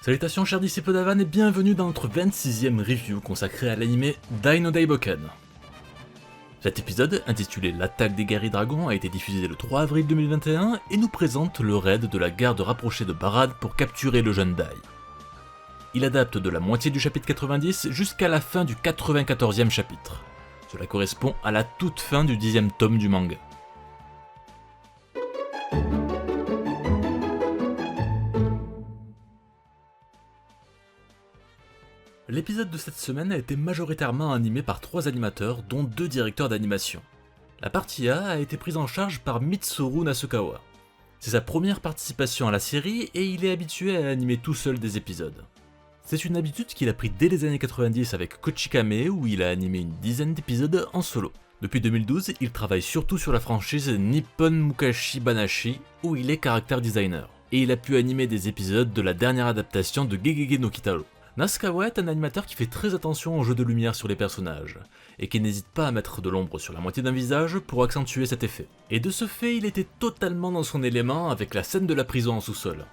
Salutations chers disciples d'Avan et bienvenue dans notre 26e review consacré à l'anime Dai no Daiboken. Cet épisode, intitulé L'attaque des guerriers dragons, a été diffusé le 3 avril 2021 et nous présente le raid de la garde rapprochée de Barad pour capturer le jeune Dai. Il adapte de la moitié du chapitre 90 jusqu'à la fin du 94e chapitre. Cela correspond à la toute fin du 10e tome du manga. L'épisode de cette semaine a été majoritairement animé par 3 animateurs, dont 2 directeurs d'animation. La partie A a été prise en charge par Mitsuru Nasukawa. C'est sa première participation à la série et il est habitué à animer tout seul des épisodes. C'est une habitude qu'il a pris dès les années 90 avec Kochikame où il a animé une dizaine d'épisodes en solo. Depuis 2012, il travaille surtout sur la franchise Nippon Mukashi Banashi où il est character designer. Et il a pu animer des épisodes de la dernière adaptation de Gegege no Kitaro. Nasukawa est un animateur qui fait très attention au jeu de lumière sur les personnages, et qui n'hésite pas à mettre de l'ombre sur la moitié d'un visage pour accentuer cet effet. Et de ce fait, il était totalement dans son élément avec la scène de la prison en sous-sol.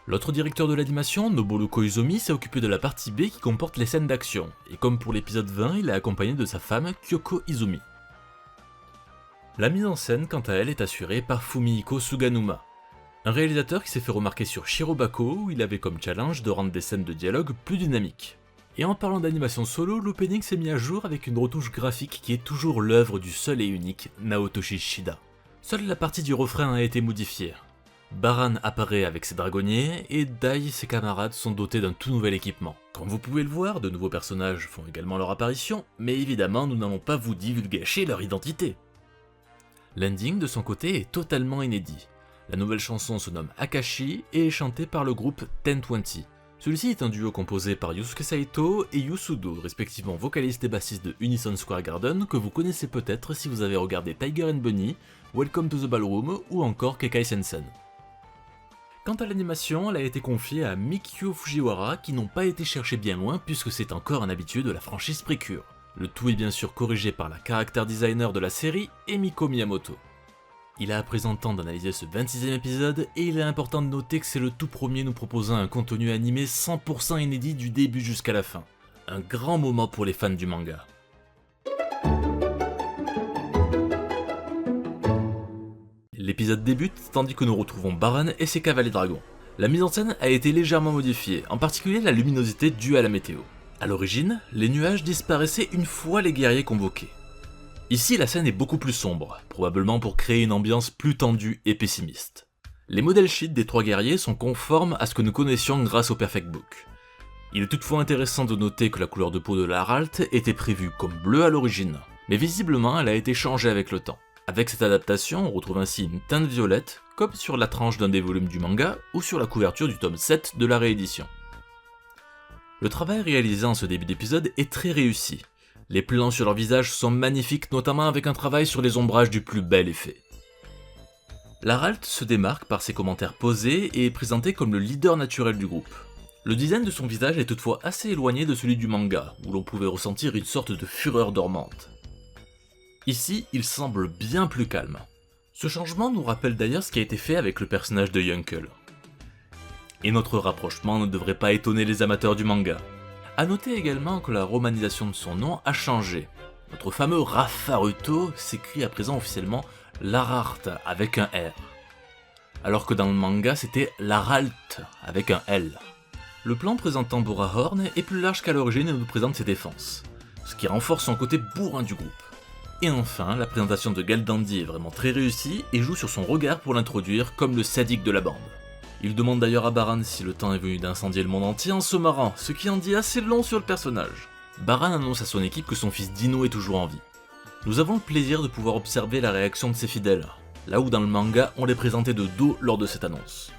L'autre directeur de l'animation, Noboru Koizumi, s'est occupé de la partie B qui comporte les scènes d'action, et comme pour l'épisode 20, il est accompagné de sa femme, Kyoko Izumi. La mise en scène, quant à elle, est assurée par Fumihiko Suganuma, un réalisateur qui s'est fait remarquer sur Shirobako où il avait comme challenge de rendre des scènes de dialogue plus dynamiques. Et en parlant d'animation solo, l'opening s'est mis à jour avec une retouche graphique qui est toujours l'œuvre du seul et unique Naotoshi Shida. Seule la partie du refrain a été modifiée. Baran apparaît avec ses dragonniers et Dai et ses camarades sont dotés d'un tout nouvel équipement. Comme vous pouvez le voir, de nouveaux personnages font également leur apparition, mais évidemment nous n'allons pas vous divulgacher leur identité. L'ending de son côté est totalement inédit. La nouvelle chanson se nomme Akashi et est chantée par le groupe 1020. Celui-ci est un duo composé par Yusuke Saito et Yusudo, respectivement vocaliste et bassiste de Unison Square Garden, que vous connaissez peut-être si vous avez regardé Tiger and Bunny, Welcome to the Ballroom ou encore Kekai Sensen. Quant à l'animation, elle a été confiée à Mikio Fujiwara qui n'ont pas été chercher bien loin puisque c'est encore un habitué de la franchise Precure. Le tout est bien sûr corrigé par la character designer de la série, Emiko Miyamoto. Il a à présent le temps d'analyser ce 26e épisode et il est important de noter que c'est le tout premier nous proposant un contenu animé 100% inédit du début jusqu'à la fin. Un grand moment pour les fans du manga. L'épisode débute tandis que nous retrouvons Baran et ses cavaliers dragons. La mise en scène a été légèrement modifiée, en particulier la luminosité due à la météo. A l'origine, les nuages disparaissaient une fois les guerriers convoqués. Ici, la scène est beaucoup plus sombre, probablement pour créer une ambiance plus tendue et pessimiste. Les modèles sheets des 3 guerriers sont conformes à ce que nous connaissions grâce au Perfect Book. Il est toutefois intéressant de noter que la couleur de peau de Laralt était prévue comme bleue à l'origine, mais visiblement elle a été changée avec le temps. Avec cette adaptation, on retrouve ainsi une teinte violette, comme sur la tranche d'un des volumes du manga ou sur la couverture du tome 7 de la réédition. Le travail réalisé en ce début d'épisode est très réussi. Les plans sur leur visage sont magnifiques, notamment avec un travail sur les ombrages du plus bel effet. Laralt se démarque par ses commentaires posés et est présenté comme le leader naturel du groupe. Le design de son visage est toutefois assez éloigné de celui du manga, où l'on pouvait ressentir une sorte de fureur dormante. Ici, il semble bien plus calme. Ce changement nous rappelle d'ailleurs ce qui a été fait avec le personnage de Yunkel. Et notre rapprochement ne devrait pas étonner les amateurs du manga. A noter également que la romanisation de son nom a changé. Notre fameux Rafaruto s'écrit à présent officiellement Larart avec un R. Alors que dans le manga c'était Laralt avec un L. Le plan présentant Borahorn est plus large qu'à l'origine et nous présente ses défenses, ce qui renforce son côté bourrin du groupe. Et enfin, la présentation de Galdandi est vraiment très réussie et joue sur son regard pour l'introduire comme le sadique de la bande. Il demande d'ailleurs à Baran si le temps est venu d'incendier le monde entier en se marrant, ce qui en dit assez long sur le personnage. Baran annonce à son équipe que son fils Dino est toujours en vie. Nous avons le plaisir de pouvoir observer la réaction de ses fidèles, là où dans le manga on les présentait de dos lors de cette annonce.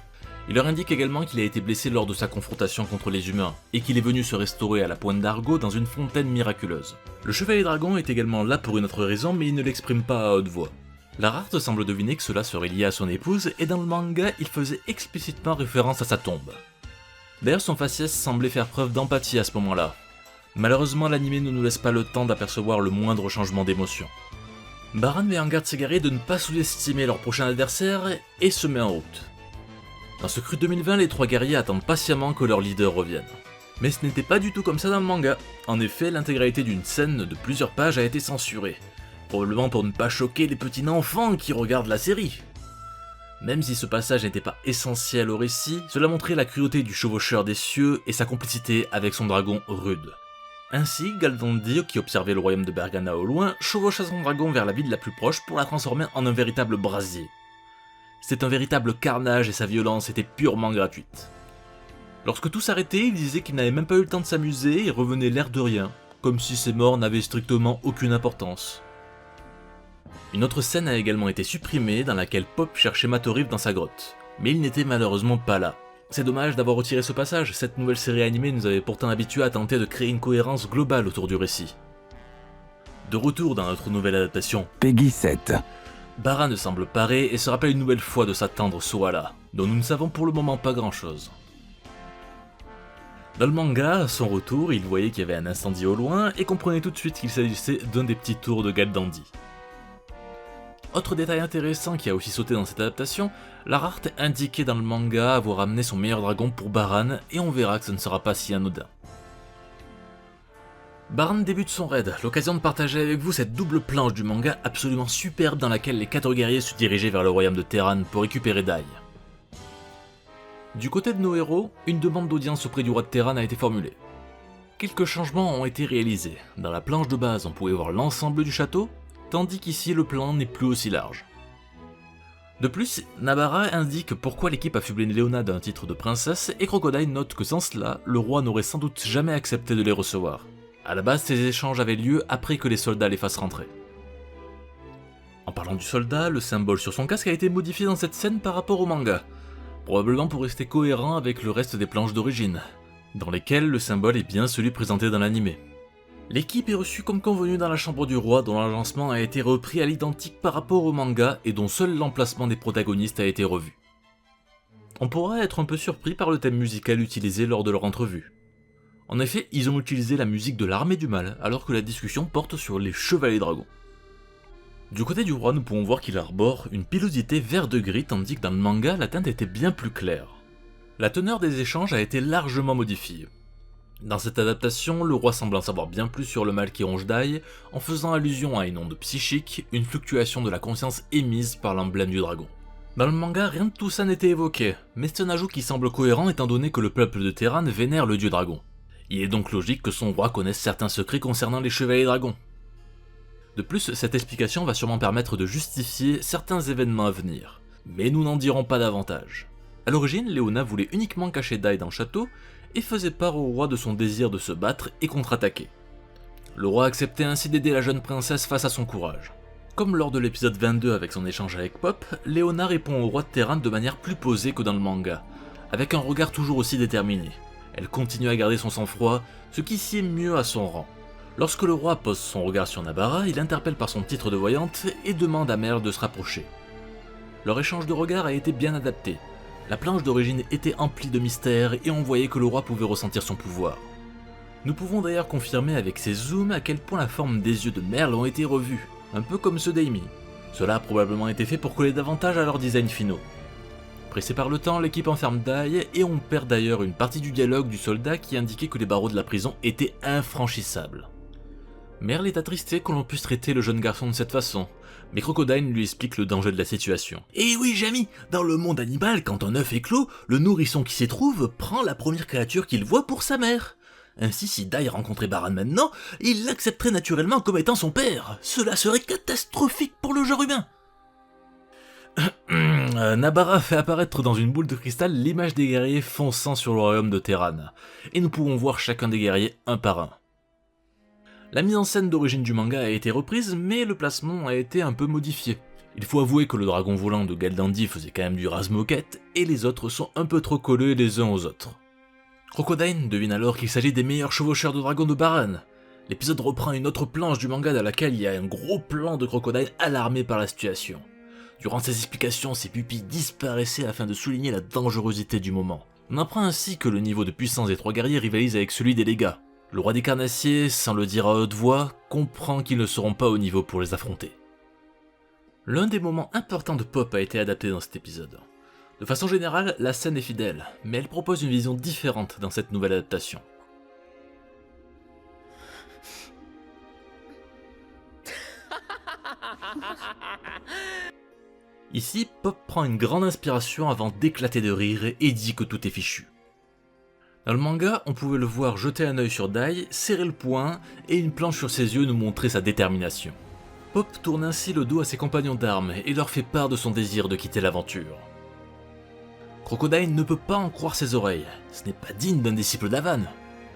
Il leur indique également qu'il a été blessé lors de sa confrontation contre les humains, et qu'il est venu se restaurer à la pointe d'Argo dans une fontaine miraculeuse. Le chevalier dragon est également là pour une autre raison mais il ne l'exprime pas à haute voix. Larart semble deviner que cela serait lié à son épouse et dans le manga, il faisait explicitement référence à sa tombe. D'ailleurs, son faciès semblait faire preuve d'empathie à ce moment-là. Malheureusement, l'anime ne nous laisse pas le temps d'apercevoir le moindre changement d'émotion. Baran met en garde ses guerriers de ne pas sous-estimer leur prochain adversaire et se met en route. Dans ce cru 2020, les 3 guerriers attendent patiemment que leur leader revienne. Mais ce n'était pas du tout comme ça dans le manga. En effet, l'intégralité d'une scène de plusieurs pages a été censurée, probablement pour ne pas choquer les petits enfants qui regardent la série. Même si ce passage n'était pas essentiel au récit, cela montrait la cruauté du chevaucheur des cieux et sa complicité avec son dragon rude. Ainsi, Galdandi, qui observait le royaume de Bergana au loin, chevaucha son dragon vers la ville la plus proche pour la transformer en un véritable brasier. C'était un véritable carnage et sa violence était purement gratuite. Lorsque tout s'arrêtait, il disait qu'il n'avait même pas eu le temps de s'amuser et revenait l'air de rien, comme si ces morts n'avaient strictement aucune importance. Une autre scène a également été supprimée dans laquelle Pop cherchait Matoriv dans sa grotte, mais il n'était malheureusement pas là. C'est dommage d'avoir retiré ce passage, cette nouvelle série animée nous avait pourtant habitués à tenter de créer une cohérence globale autour du récit. De retour dans notre nouvelle adaptation, Peggy 7. Baran semble paré et se rappelle une nouvelle fois de sa tendre Soala, dont nous ne savons pour le moment pas grand chose. Dans le manga, à son retour, il voyait qu'il y avait un incendie au loin et comprenait tout de suite qu'il s'agissait d'un des petits tours de Galdandi. Autre détail intéressant qui a aussi sauté dans cette adaptation, Larart indiquait dans le manga avoir amené son meilleur dragon pour Baran et on verra que ce ne sera pas si anodin. Baran débute son raid, l'occasion de partager avec vous cette double planche du manga absolument superbe dans laquelle les 4 guerriers se dirigeaient vers le royaume de Terran pour récupérer Dai. Du côté de nos héros, une demande d'audience auprès du roi de Terran a été formulée. Quelques changements ont été réalisés. Dans la planche de base, on pouvait voir l'ensemble du château, tandis qu'ici le plan n'est plus aussi large. De plus, Nabara indique pourquoi l'équipe a fublé Leona d'un titre de princesse et Crocodile note que sans cela, le roi n'aurait sans doute jamais accepté de les recevoir. A la base, ces échanges avaient lieu après que les soldats les fassent rentrer. En parlant du soldat, le symbole sur son casque a été modifié dans cette scène par rapport au manga, probablement pour rester cohérent avec le reste des planches d'origine, dans lesquelles le symbole est bien celui présenté dans l'anime. L'équipe est reçue comme convenu dans la chambre du roi dont l'agencement a été repris à l'identique par rapport au manga et dont seul l'emplacement des protagonistes a été revu. On pourrait être un peu surpris par le thème musical utilisé lors de leur entrevue. En effet, ils ont utilisé la musique de l'armée du mal alors que la discussion porte sur les chevaliers dragons. Du côté du roi, nous pouvons voir qu'il arbore une pilosité vert de gris tandis que dans le manga, la teinte était bien plus claire. La teneur des échanges a été largement modifiée. Dans cette adaptation, le roi semble en savoir bien plus sur le mal qui ronge Dai, en faisant allusion à une onde psychique, une fluctuation de la conscience émise par l'emblème du dragon. Dans le manga, rien de tout ça n'était évoqué, mais c'est un ajout qui semble cohérent étant donné que le peuple de Terran vénère le dieu dragon. Il est donc logique que son roi connaisse certains secrets concernant les chevaliers dragons. De plus, cette explication va sûrement permettre de justifier certains événements à venir, mais nous n'en dirons pas davantage. A l'origine, Leona voulait uniquement cacher Dai dans le château, et faisait part au roi de son désir de se battre et contre-attaquer. Le roi acceptait ainsi d'aider la jeune princesse face à son courage. Comme lors de l'épisode 22 avec son échange avec Pop, Leona répond au roi de Terran de manière plus posée que dans le manga, avec un regard toujours aussi déterminé. Elle continue à garder son sang-froid, ce qui sied mieux à son rang. Lorsque le roi pose son regard sur Nabara, il l'interpelle par son titre de voyante et demande à Merle de se rapprocher. Leur échange de regards a été bien adapté. La planche d'origine était emplie de mystères et on voyait que le roi pouvait ressentir son pouvoir. Nous pouvons d'ailleurs confirmer avec ces zooms à quel point la forme des yeux de Merle ont été revus, un peu comme ceux d'Amy. Cela a probablement été fait pour coller davantage à leurs designs finaux. Pressé par le temps, l'équipe enferme Dai et on perd d'ailleurs une partie du dialogue du soldat qui indiquait que les barreaux de la prison étaient infranchissables. Merle est attristé que l'on puisse traiter le jeune garçon de cette façon, mais Crocodile lui explique le danger de la situation. Et oui, Jamie, dans le monde animal, quand un œuf est clos, le nourrisson qui s'y trouve prend la première créature qu'il voit pour sa mère. Ainsi, si Dai rencontrait Baran maintenant, il l'accepterait naturellement comme étant son père. Cela serait catastrophique pour le genre humain. Nabara fait apparaître dans une boule de cristal l'image des guerriers fonçant sur le royaume de Terran, et nous pouvons voir chacun des guerriers un par un. La mise en scène d'origine du manga a été reprise, mais le placement a été un peu modifié. Il faut avouer que le dragon volant de Galdandi faisait quand même du rase-moquette, et les autres sont un peu trop collés les uns aux autres. Crocodile devine alors qu'il s'agit des meilleurs chevaucheurs de dragons de Baran. L'épisode reprend une autre planche du manga dans laquelle il y a un gros plan de Crocodile alarmé par la situation. Durant ses explications, ses pupilles disparaissaient afin de souligner la dangerosité du moment. On apprend ainsi que le niveau de puissance des 3 guerriers rivalise avec celui des Légas. Le roi des carnassiers, sans le dire à haute voix, comprend qu'ils ne seront pas au niveau pour les affronter. L'un des moments importants de Pop a été adapté dans cet épisode. De façon générale, la scène est fidèle, mais elle propose une vision différente dans cette nouvelle adaptation. Ici, Pop prend une grande inspiration avant d'éclater de rire et dit que tout est fichu. Dans le manga, on pouvait le voir jeter un œil sur Dai, serrer le poing, et une planche sur ses yeux nous montrait sa détermination. Pop tourne ainsi le dos à ses compagnons d'armes et leur fait part de son désir de quitter l'aventure. Crocodile ne peut pas en croire ses oreilles, ce n'est pas digne d'un disciple d'Avan.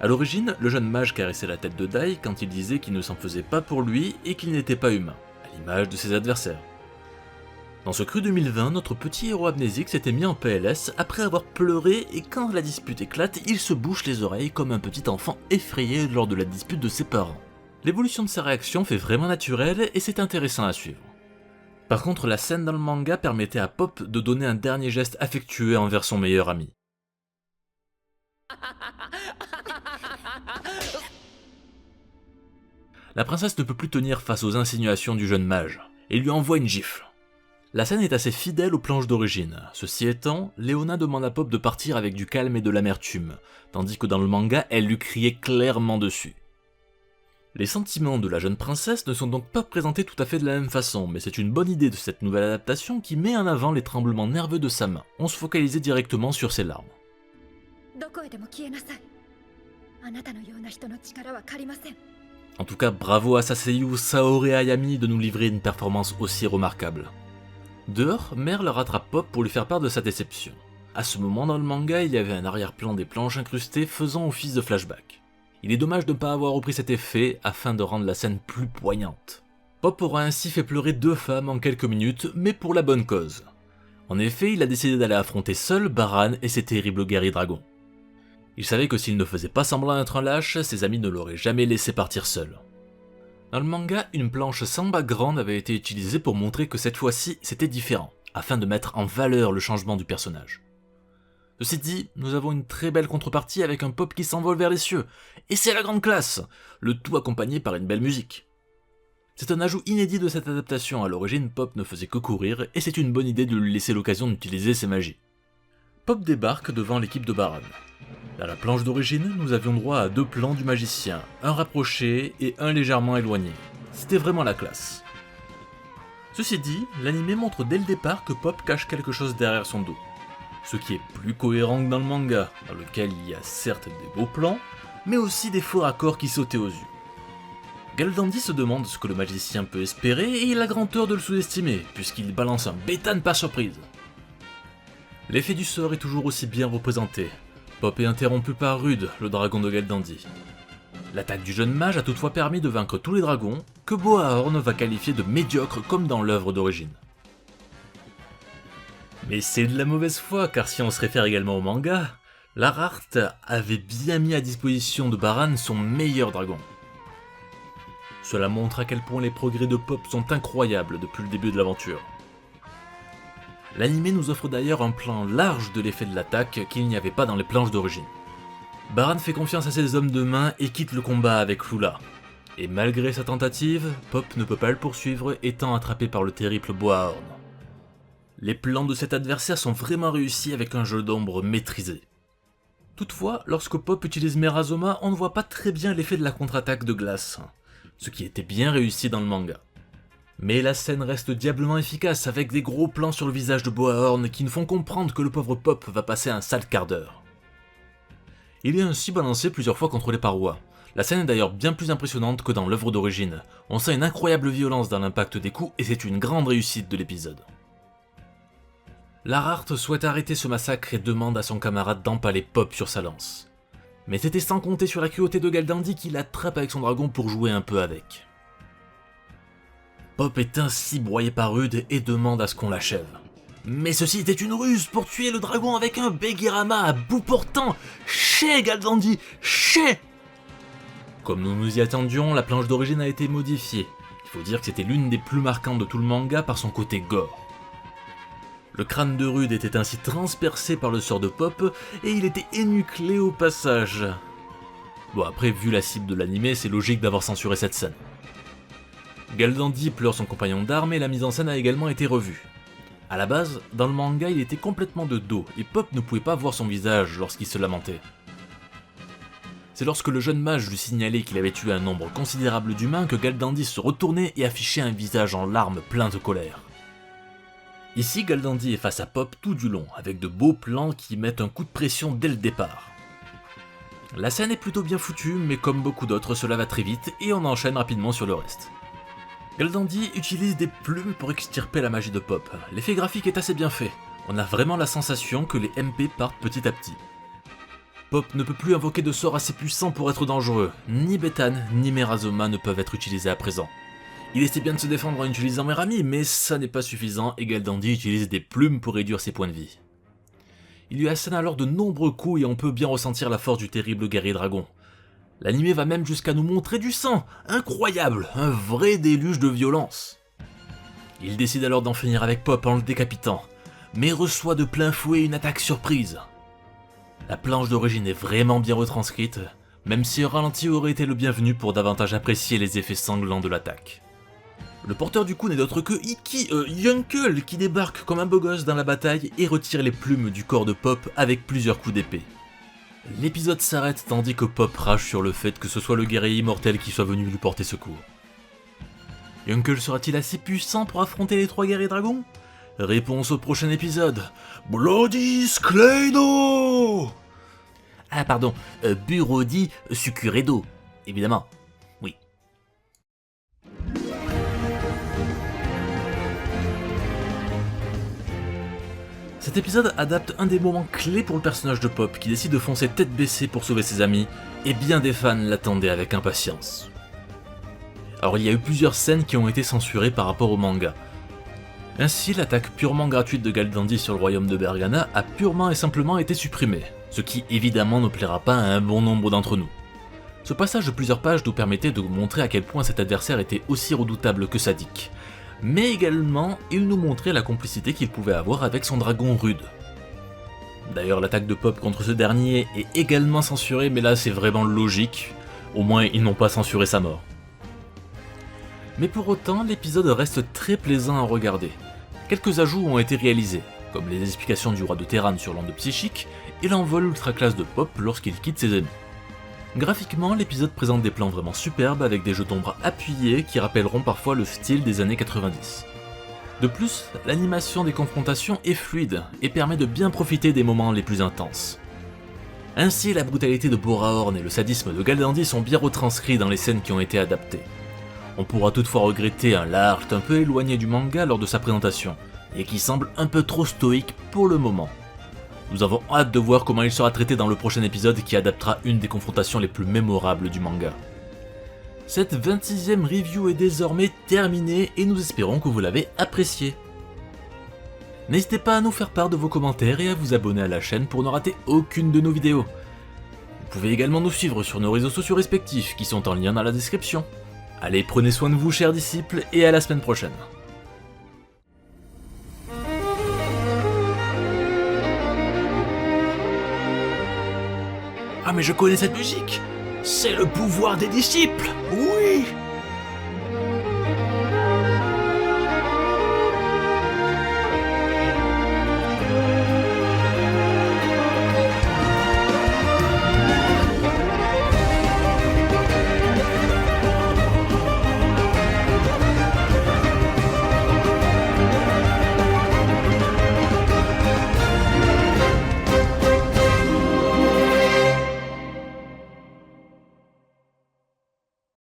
A l'origine, le jeune mage caressait la tête de Dai quand il disait qu'il ne s'en faisait pas pour lui et qu'il n'était pas humain, à l'image de ses adversaires. Dans ce cru 2020, notre petit héros amnésique s'était mis en PLS après avoir pleuré et quand la dispute éclate, il se bouche les oreilles comme un petit enfant effrayé lors de la dispute de ses parents. L'évolution de sa réaction fait vraiment naturelle et c'est intéressant à suivre. Par contre, la scène dans le manga permettait à Pop de donner un dernier geste affectueux envers son meilleur ami. La princesse ne peut plus tenir face aux insinuations du jeune mage et lui envoie une gifle. La scène est assez fidèle aux planches d'origine. Ceci étant, Léona demande à Pop de partir avec du calme et de l'amertume, tandis que dans le manga, elle lui criait clairement dessus. Les sentiments de la jeune princesse ne sont donc pas présentés tout à fait de la même façon, mais c'est une bonne idée de cette nouvelle adaptation qui met en avant les tremblements nerveux de sa main. On se focalisait directement sur ses larmes. En tout cas, bravo à Saseyu Saori Ayami de nous livrer une performance aussi remarquable. Dehors, Merle rattrape Pop pour lui faire part de sa déception. À ce moment dans le manga, il y avait un arrière-plan des planches incrustées faisant office de flashback. Il est dommage de ne pas avoir repris cet effet afin de rendre la scène plus poignante. Pop aura ainsi fait pleurer 2 femmes en quelques minutes, mais pour la bonne cause. En effet, il a décidé d'aller affronter seul Baran et ses terribles guerriers dragons. Il savait que s'il ne faisait pas semblant d'être un lâche, ses amis ne l'auraient jamais laissé partir seul. Dans le manga, une planche sans background avait été utilisée pour montrer que cette fois-ci c'était différent, afin de mettre en valeur le changement du personnage. Ceci dit, nous avons une très belle contrepartie avec un Pop qui s'envole vers les cieux, et c'est la grande classe, le tout accompagné par une belle musique. C'est un ajout inédit de cette adaptation, à l'origine Pop ne faisait que courir, et c'est une bonne idée de lui laisser l'occasion d'utiliser ses magies. Pop débarque devant l'équipe de Baran. Dans la planche d'origine, nous avions droit à 2 plans du magicien, un rapproché et un légèrement éloigné. C'était vraiment la classe. Ceci dit, l'anime montre dès le départ que Pop cache quelque chose derrière son dos. Ce qui est plus cohérent que dans le manga, dans lequel il y a certes des beaux plans, mais aussi des faux raccords qui sautaient aux yeux. Galdandi se demande ce que le magicien peut espérer et il a grand tort de le sous-estimer, puisqu'il balance un bétane par surprise. L'effet du sort est toujours aussi bien représenté. Pop est interrompu par Rude, le dragon de Galdandi. L'attaque du jeune mage a toutefois permis de vaincre tous les dragons, que Boahorn va qualifier de médiocre comme dans l'œuvre d'origine. Mais c'est de la mauvaise foi, car si on se réfère également au manga, Larart avait bien mis à disposition de Baran son meilleur dragon. Cela montre à quel point les progrès de Pop sont incroyables depuis le début de l'aventure. L'anime nous offre d'ailleurs un plan large de l'effet de l'attaque qu'il n'y avait pas dans les planches d'origine. Baran fait confiance à ses hommes de main et quitte le combat avec Lula. Et malgré sa tentative, Pop ne peut pas le poursuivre étant attrapé par le terrible Boahorn. Les plans de cet adversaire sont vraiment réussis avec un jeu d'ombre maîtrisé. Toutefois, lorsque Pop utilise Merazoma, on ne voit pas très bien l'effet de la contre-attaque de glace, ce qui était bien réussi dans le manga. Mais la scène reste diablement efficace avec des gros plans sur le visage de Boahorn qui nous font comprendre que le pauvre Pop va passer un sale quart d'heure. Il est ainsi balancé plusieurs fois contre les parois. La scène est d'ailleurs bien plus impressionnante que dans l'œuvre d'origine. On sent une incroyable violence dans l'impact des coups et c'est une grande réussite de l'épisode. Larart souhaite arrêter ce massacre et demande à son camarade d'empaler Pop sur sa lance. Mais c'était sans compter sur la cruauté de Galdandi qui l'attrape avec son dragon pour jouer un peu avec. Pop est ainsi broyé par Rude et demande à ce qu'on l'achève. Mais ceci était une ruse pour tuer le dragon avec un Begirama à bout portant. Chez Galdandi, chez. Comme nous nous y attendions, la planche d'origine a été modifiée. Il faut dire que c'était l'une des plus marquantes de tout le manga par son côté gore. Le crâne de Rude était ainsi transpercé par le sort de Pop et il était énuclé au passage. Bon après, vu la cible de l'anime, c'est logique d'avoir censuré cette scène. Galdandi pleure son compagnon d'armes et la mise en scène a également été revue. A la base, dans le manga, il était complètement de dos, et Pop ne pouvait pas voir son visage lorsqu'il se lamentait. C'est lorsque le jeune mage lui signalait qu'il avait tué un nombre considérable d'humains que Galdandy se retournait et affichait un visage en larmes plein de colère. Ici, Galdandy est face à Pop tout du long, avec de beaux plans qui mettent un coup de pression dès le départ. La scène est plutôt bien foutue, mais comme beaucoup d'autres, cela va très vite et on enchaîne rapidement sur le reste. Galdandy utilise des plumes pour extirper la magie de Pop. L'effet graphique est assez bien fait. On a vraiment la sensation que les MP partent petit à petit. Pop ne peut plus invoquer de sorts assez puissants pour être dangereux. Ni Bethane ni Merazoma ne peuvent être utilisés à présent. Il essaie bien de se défendre en utilisant Merami, mais ça n'est pas suffisant et Galdandy utilise des plumes pour réduire ses points de vie. Il lui assène alors de nombreux coups et on peut bien ressentir la force du terrible guerrier dragon. L'anime va même jusqu'à nous montrer du sang, incroyable, un vrai déluge de violence. Il décide alors d'en finir avec Pop en le décapitant, mais reçoit de plein fouet une attaque surprise. La planche d'origine est vraiment bien retranscrite, même si un ralenti aurait été le bienvenu pour davantage apprécier les effets sanglants de l'attaque. Le porteur du coup n'est d'autre que Yunkel qui débarque comme un beau gosse dans la bataille et retire les plumes du corps de Pop avec plusieurs coups d'épée. L'épisode s'arrête tandis que Pop rage sur le fait que ce soit le guerrier immortel qui soit venu lui porter secours. Yunkel sera-t-il assez puissant pour affronter les 3 guerriers dragons? Réponse au prochain épisode. Bloody Skleido! Ah pardon, Burodi Sukuredo, évidemment. Oui. Cet épisode adapte un des moments clés pour le personnage de Pop qui décide de foncer tête baissée pour sauver ses amis, et bien des fans l'attendaient avec impatience. Alors il y a eu plusieurs scènes qui ont été censurées par rapport au manga. Ainsi, l'attaque purement gratuite de Galdandy sur le royaume de Bergana a purement et simplement été supprimée, ce qui évidemment ne plaira pas à un bon nombre d'entre nous. Ce passage de plusieurs pages nous permettait de montrer à quel point cet adversaire était aussi redoutable que sadique, mais également il nous montrait la complicité qu'il pouvait avoir avec son dragon rude. D'ailleurs l'attaque de Pop contre ce dernier est également censurée, mais là c'est vraiment logique, au moins ils n'ont pas censuré sa mort. Mais pour autant, l'épisode reste très plaisant à regarder. Quelques ajouts ont été réalisés, comme les explications du roi de Terran sur l'onde psychique et l'envol ultra classe de Pop lorsqu'il quitte ses ennemis. Graphiquement, l'épisode présente des plans vraiment superbes avec des jeux d'ombre appuyés qui rappelleront parfois le style des années 90. De plus, l'animation des confrontations est fluide et permet de bien profiter des moments les plus intenses. Ainsi, la brutalité de Borahorn et le sadisme de Galdandy sont bien retranscrits dans les scènes qui ont été adaptées. On pourra toutefois regretter un Lart un peu éloigné du manga lors de sa présentation, et qui semble un peu trop stoïque pour le moment. Nous avons hâte de voir comment il sera traité dans le prochain épisode qui adaptera une des confrontations les plus mémorables du manga. Cette 26e review est désormais terminée et nous espérons que vous l'avez appréciée. N'hésitez pas à nous faire part de vos commentaires et à vous abonner à la chaîne pour ne rater aucune de nos vidéos. Vous pouvez également nous suivre sur nos réseaux sociaux respectifs qui sont en lien dans la description. Allez, prenez soin de vous, chers disciples, et à la semaine prochaine. Ah mais je connais cette musique! C'est le pouvoir des disciples! Oui!